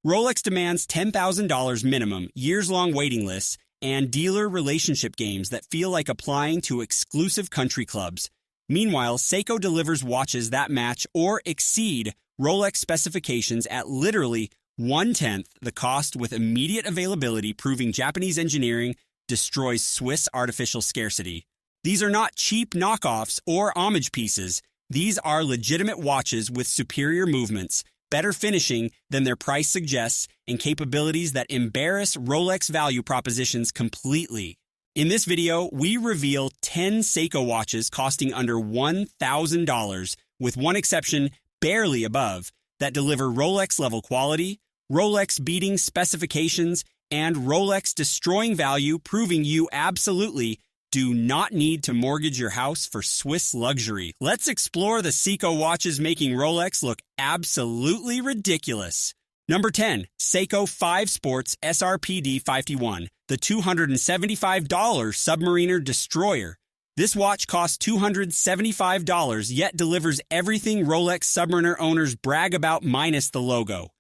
Rolex demands $10,000 minimum, years-long waiting lists, and dealer relationship games that feel like applying to exclusive country clubs. Meanwhile, Seiko delivers watches that match or exceed Rolex specifications at literally 1/10 the cost with immediate availability, proving Japanese engineering destroys Swiss artificial scarcity. These are not cheap knockoffs or homage pieces. These are legitimate watches with superior movements, better finishing than their price suggests, and capabilities that embarrass Rolex value propositions completely. In this video, we reveal 10 Seiko watches costing under $1,000, with one exception barely above, that deliver Rolex-level quality, Rolex-beating specifications, and Rolex-destroying value, proving you absolutely do not need to mortgage your house for Swiss luxury. Let's explore the Seiko watches making Rolex look absolutely ridiculous. Number 10, Seiko 5 Sports SRPD 51, the $275 Submariner Destroyer. This watch costs $275, yet delivers everything Rolex Submariner owners brag about minus the logo.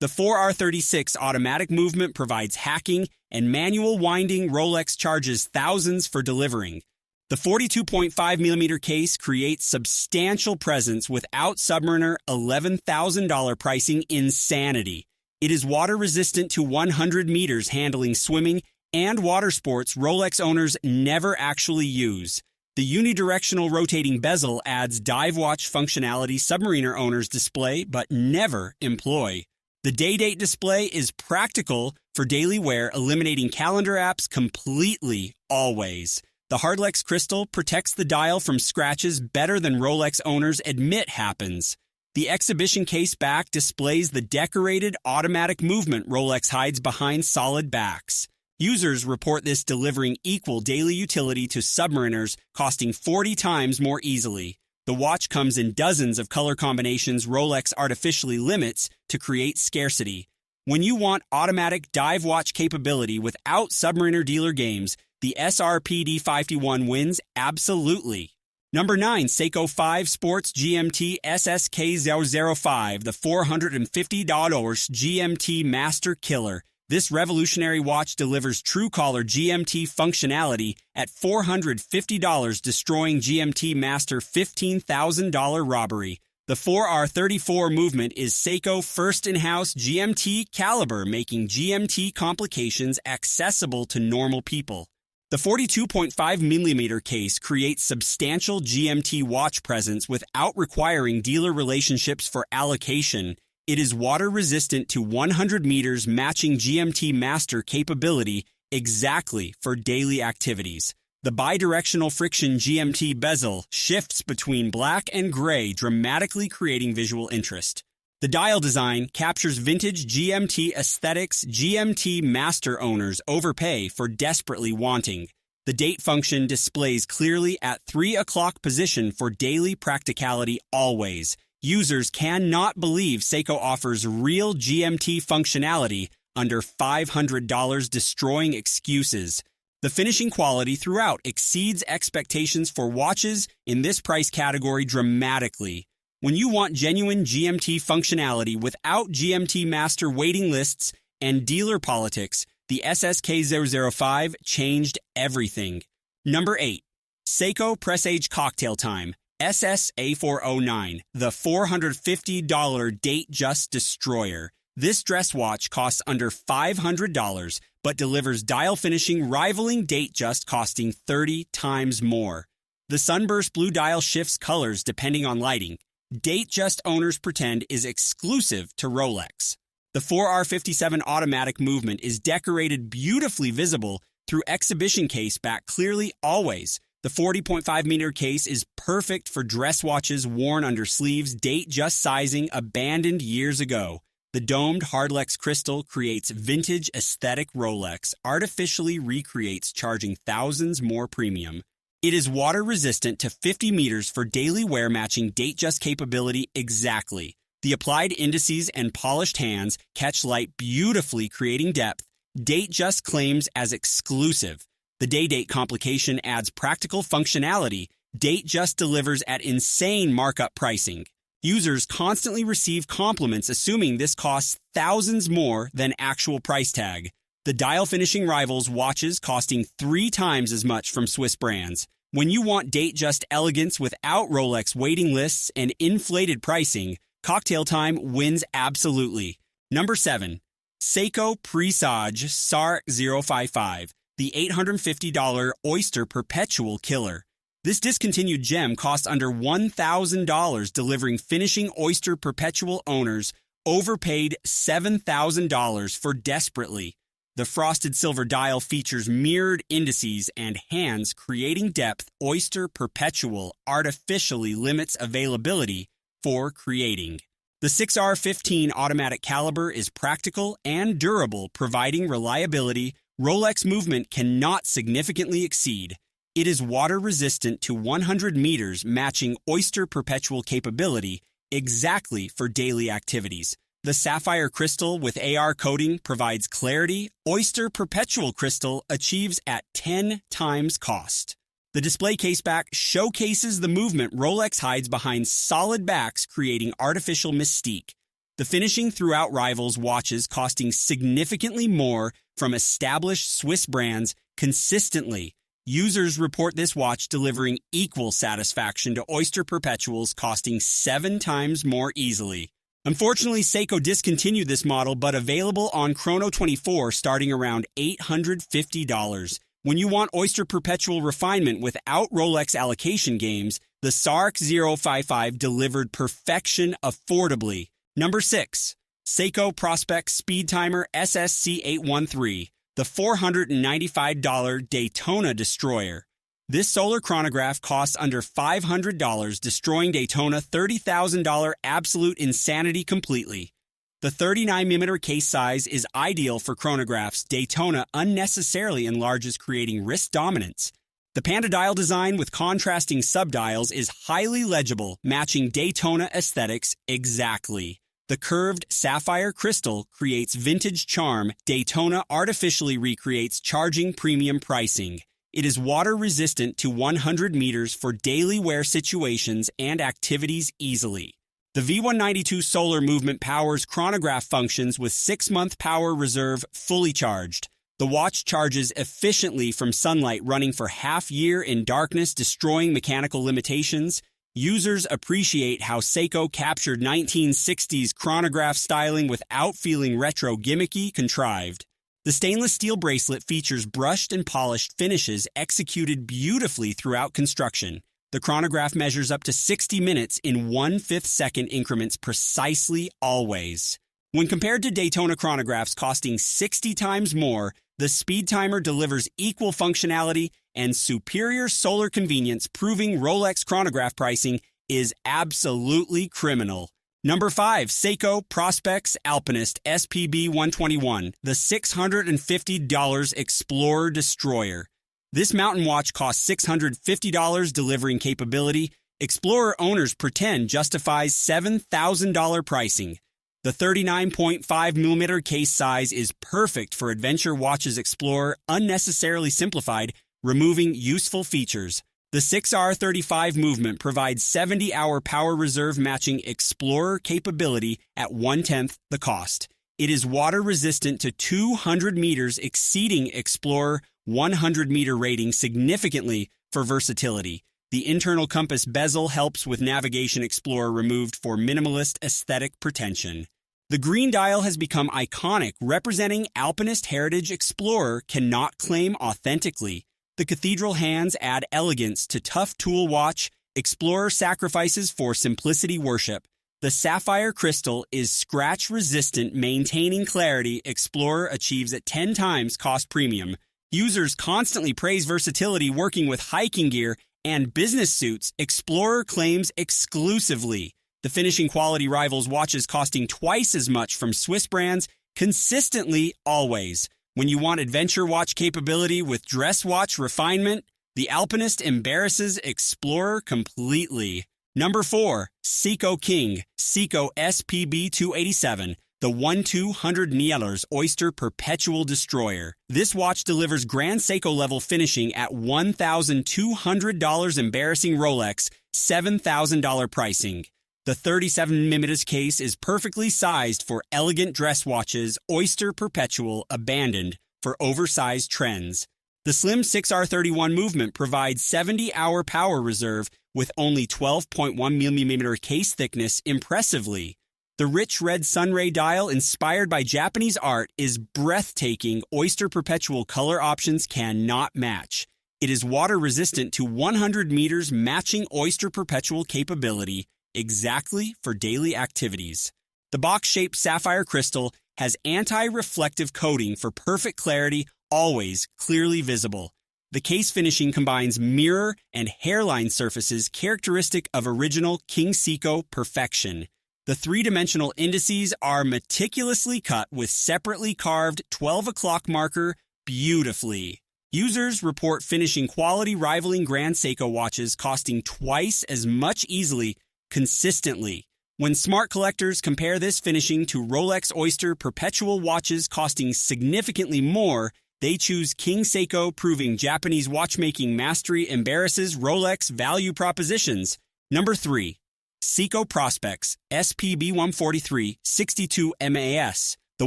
The 4R36 automatic movement provides hacking, and manual winding Rolex charges thousands for delivering. The 42.5mm case creates substantial presence without Submariner $11,000 pricing insanity. It is water-resistant to 100 meters, handling swimming and water sports Rolex owners never actually use. The unidirectional rotating bezel adds dive watch functionality Submariner owners display but never employ. The day-date display is practical for daily wear, eliminating calendar apps completely always. The Hardlex crystal protects the dial from scratches better than Rolex owners admit happens. The exhibition case back displays the decorated automatic movement Rolex hides behind solid backs. Users report this delivering equal daily utility to Submariners, costing 40 times more easily. The watch comes in dozens of color combinations Rolex artificially limits to create scarcity. When you want automatic dive watch capability without Submariner dealer games, the SRPD 51 wins absolutely. Number 9, Seiko 5 Sports GMT SSK005, the $450 GMT Master Killer. This revolutionary watch delivers true-color GMT functionality at $450, destroying GMT Master $15,000 robbery. The 4R34 movement is Seiko first in-house GMT caliber, making GMT complications accessible to normal people. The 42.5mm case creates substantial GMT watch presence without requiring dealer relationships for allocation. It is water-resistant to 100 meters, matching GMT Master capability exactly for daily activities. The bidirectional friction GMT bezel shifts between black and gray, dramatically creating visual interest. The dial design captures vintage GMT aesthetics GMT Master owners overpay for desperately wanting. The date function displays clearly at 3 o'clock position for daily practicality always. Users cannot believe Seiko offers real GMT functionality under $500, destroying excuses. The finishing quality throughout exceeds expectations for watches in this price category dramatically. When you want genuine GMT functionality without GMT Master waiting lists and dealer politics, the SSK005 changed everything. Number 8, Seiko Presage Cocktail Time SSA409, the $450 Date Just Destroyer. This dress watch costs under $500, but delivers dial finishing rivaling Date Just, costing 30 times more. The sunburst blue dial shifts colors depending on lighting. Date Just owners pretend is exclusive to Rolex. The 4R57 automatic movement is decorated beautifully visible through exhibition case back clearly always. The 40.5mm case is perfect for dress watches worn under sleeves, Date Just sizing abandoned years ago. The domed Hardlex crystal creates vintage aesthetic Rolex, artificially recreates, charging thousands more premium. It is water-resistant to 50 meters for daily wear, matching Date Just capability exactly. The applied indices and polished hands catch light beautifully, creating depth. Date Just claims as exclusive. The day-date complication adds practical functionality. Date Just delivers at insane markup pricing. Users constantly receive compliments assuming this costs thousands more than actual price tag. The dial finishing rivals watches costing 3 times as much from Swiss brands. When you want date-just elegance without Rolex waiting lists and inflated pricing, Cocktail Time wins absolutely. Number 7. Seiko Presage SAR 055, the $850 Oyster Perpetual Killer. This discontinued gem costs under $1,000, delivering finishing Oyster Perpetual owners overpaid $7,000 for desperately. The frosted silver dial features mirrored indices and hands, creating depth. Oyster Perpetual artificially limits availability for creating. The 6R15 automatic caliber is practical and durable, providing reliability Rolex movement cannot significantly exceed. It is water-resistant to 100 meters, matching Oyster Perpetual capability exactly for daily activities. The sapphire crystal with AR coating provides clarity. Oyster Perpetual crystal achieves at 10 times cost. The display caseback showcases the movement Rolex hides behind solid backs, creating artificial mystique. The finishing throughout rivals watches costing significantly more from established Swiss brands consistently. Users report this watch delivering equal satisfaction to Oyster Perpetuals, costing 7 times more easily. Unfortunately, Seiko discontinued this model, but available on Chrono 24 starting around $850. When you want Oyster Perpetual refinement without Rolex allocation games, the SAR 055 delivered perfection affordably. Number 6. Seiko Prospex Speedtimer SSC 813, the $495 Daytona Destroyer. This solar chronograph costs under $500, destroying Daytona $30,000 absolute insanity completely. The 39mm case size is ideal for chronographs. Daytona unnecessarily enlarges, creating wrist dominance. The Panda dial design with contrasting subdials is highly legible, matching Daytona aesthetics exactly. The curved sapphire crystal creates vintage charm. Daytona artificially recreates charging premium pricing. It is water-resistant to 100 meters for daily wear situations and activities easily. The V192 solar movement powers chronograph functions with 6-month power reserve fully charged. The watch charges efficiently from sunlight, running for half-year in darkness, destroying mechanical limitations. Users appreciate how Seiko captured 1960s chronograph styling without feeling retro gimmicky contrived. The stainless steel bracelet features brushed and polished finishes executed beautifully throughout construction. The chronograph measures up to 60 minutes in 1/5 second increments precisely always. When compared to Daytona chronographs costing 60 times more, the Speedtimer delivers equal functionality and superior solar convenience, proving Rolex chronograph pricing is absolutely criminal. Number 5, Seiko Prospex Alpinist SPB 121, the $650 Explorer Destroyer. This mountain watch costs $650, delivering capability Explorer owners pretend justifies $7,000 pricing. The 39.5mm case size is perfect for adventure watches. Explorer unnecessarily simplified, removing useful features. The 6R35 movement provides 70-hour power reserve, matching Explorer capability at 1/10 the cost. It is water-resistant to 200 meters, exceeding Explorer 100-meter rating significantly for versatility. The internal compass bezel helps with navigation. Explorer removed for minimalist aesthetic pretension. The green dial has become iconic, representing Alpinist heritage. Explorer cannot claim authentically. The cathedral hands add elegance to tough tool watch. Explorer sacrifices for simplicity worship. The sapphire crystal is scratch-resistant, maintaining clarity. Explorer achieves at 10 times cost premium. Users constantly praise versatility working with hiking gear and business suits. Explorer claims exclusively. The finishing quality rivals watches costing twice as much from Swiss brands consistently always. When you want adventure watch capability with dress watch refinement, the Alpinist embarrasses Explorer completely. Number 4, Seiko King, Seiko SPB 287, the 1/200 Oyster Perpetual Destroyer. This watch delivers Grand Seiko level finishing at $1,200, embarrassing Rolex $7,000 pricing. The 37mm case is perfectly sized for elegant dress watches, Oyster Perpetual abandoned for oversized trends. The slim 6R31 movement provides 70-hour power reserve with only 12.1mm case thickness impressively. The rich red sunray dial inspired by Japanese art is breathtaking. Oyster Perpetual color options cannot match. It is water resistant to 100 meters, matching Oyster Perpetual capability exactly for daily activities. The box-shaped sapphire crystal has anti-reflective coating for perfect clarity, always clearly visible. The case finishing combines mirror and hairline surfaces characteristic of original King Seiko perfection. The three-dimensional indices are meticulously cut with separately carved 12 o'clock marker beautifully. Users report finishing quality rivaling Grand Seiko watches costing twice as much easily, consistently. When smart collectors compare this finishing to Rolex Oyster Perpetual watches costing significantly more, they choose King Seiko, proving Japanese watchmaking mastery embarrasses Rolex value propositions. Number 3. Seiko Prospex SPB 143 62 MAS, the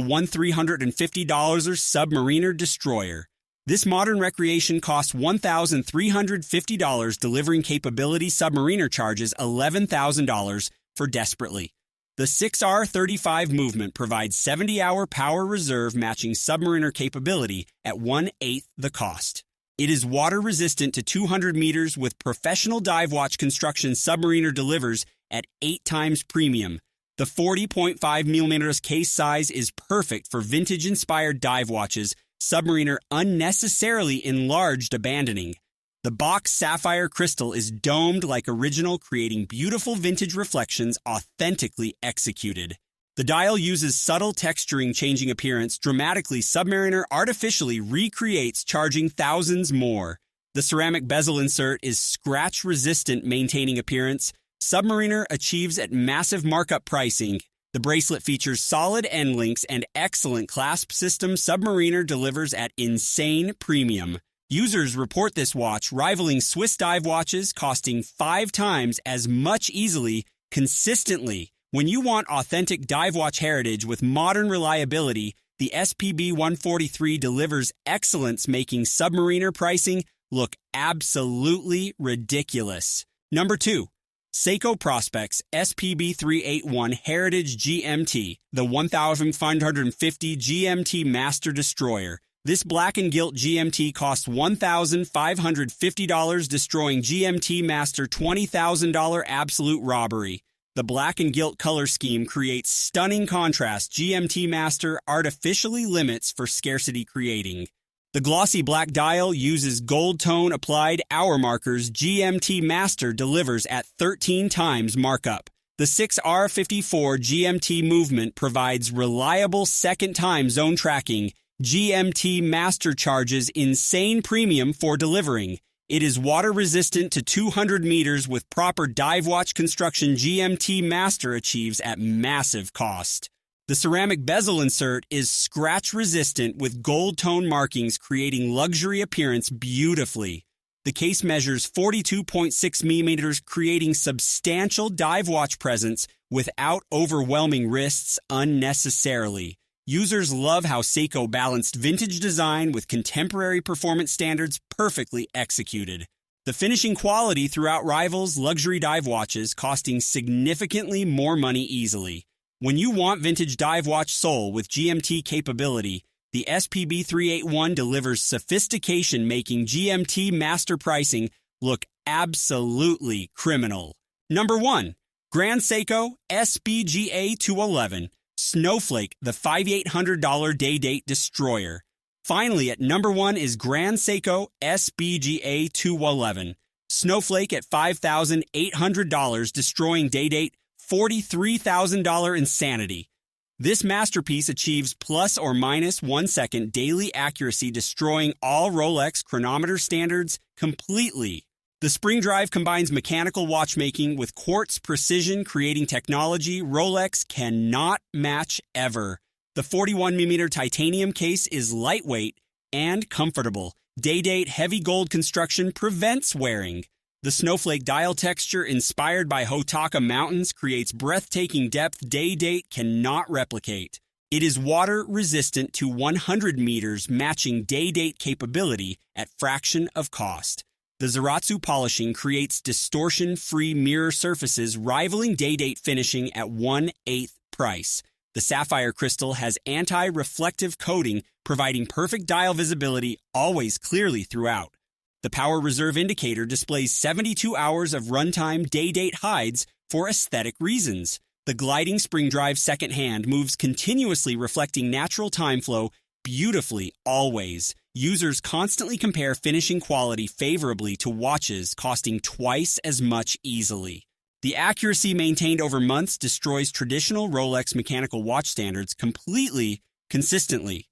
$1,350 Submariner Destroyer. This modern recreation costs $1,350, delivering capability. Submariner charges $11,000 for desperately. The 6R35 movement provides 70-hour power reserve, matching Submariner capability at 1/8 the cost. It is water resistant to 200 meters with professional dive watch construction. Submariner delivers at 8 times premium. The 40.5mm case size is perfect for vintage-inspired dive watches. Submariner unnecessarily enlarged, abandoning. The box sapphire crystal is domed like original, creating beautiful vintage reflections authentically executed. The dial uses subtle texturing, changing appearance dramatically. Submariner artificially recreates, charging thousands more. The ceramic bezel insert is scratch-resistant, maintaining appearance. Submariner achieves at massive markup pricing. The bracelet features solid end links and excellent clasp system. Submariner delivers at insane premium. Users report this watch rivaling Swiss dive watches, costing 5 times as much easily, consistently. When you want authentic dive watch heritage with modern reliability, the SPB 143 delivers excellence, making Submariner pricing look absolutely ridiculous. Number 2. Seiko Prospex SPB 381 Heritage GMT, the $1,550 GMT Master Destroyer. This black and gilt GMT costs $1,550, destroying GMT Master $20,000 absolute robbery. The black and gilt color scheme creates stunning contrast. GMT Master artificially limits for scarcity creating. The glossy black dial uses gold tone applied hour markers. GMT Master delivers at 13 times markup. The 6R54 GMT movement provides reliable second time zone tracking. GMT Master charges insane premium for delivering. It is water resistant to 200 meters with proper dive watch construction. GMT Master achieves at massive cost. The ceramic bezel insert is scratch resistant with gold tone markings, creating luxury appearance beautifully. The case measures 42.6 millimeters, creating substantial dive watch presence without overwhelming wrists unnecessarily. Users love how Seiko balanced vintage design with contemporary performance standards, perfectly executed. The finishing quality throughout rivals luxury dive watches, costing significantly more money easily. When you want vintage dive watch soul with GMT capability, the SPB 381 delivers sophistication, making GMT Master pricing look absolutely criminal. Number 1. Grand Seiko SBGA 211 Snowflake, the $5,800 day-date destroyer. Finally, at number 1 is Grand Seiko SBGA 211 Snowflake at $5,800, destroying day-date $43,000 insanity. This masterpiece achieves plus or minus 1 second daily accuracy, destroying all Rolex chronometer standards completely. The spring drive combines mechanical watchmaking with quartz precision, creating technology Rolex cannot match ever. The 41mm titanium case is lightweight and comfortable. Day-date heavy gold construction prevents wearing. The snowflake dial texture inspired by Hotaka Mountains creates breathtaking depth day-date cannot replicate. It is water-resistant to 100 meters, matching day-date capability at fraction of cost. The Zaratsu polishing creates distortion-free mirror surfaces rivaling day-date finishing at 1/8 price. The sapphire crystal has anti-reflective coating, providing perfect dial visibility always clearly throughout. The power reserve indicator displays 72 hours of runtime day-date hides for aesthetic reasons. The gliding spring drive second hand moves continuously, reflecting natural time flow beautifully always. Users constantly compare finishing quality favorably to watches costing twice as much easily. The accuracy maintained over months destroys traditional Rolex mechanical watch standards completely, consistently.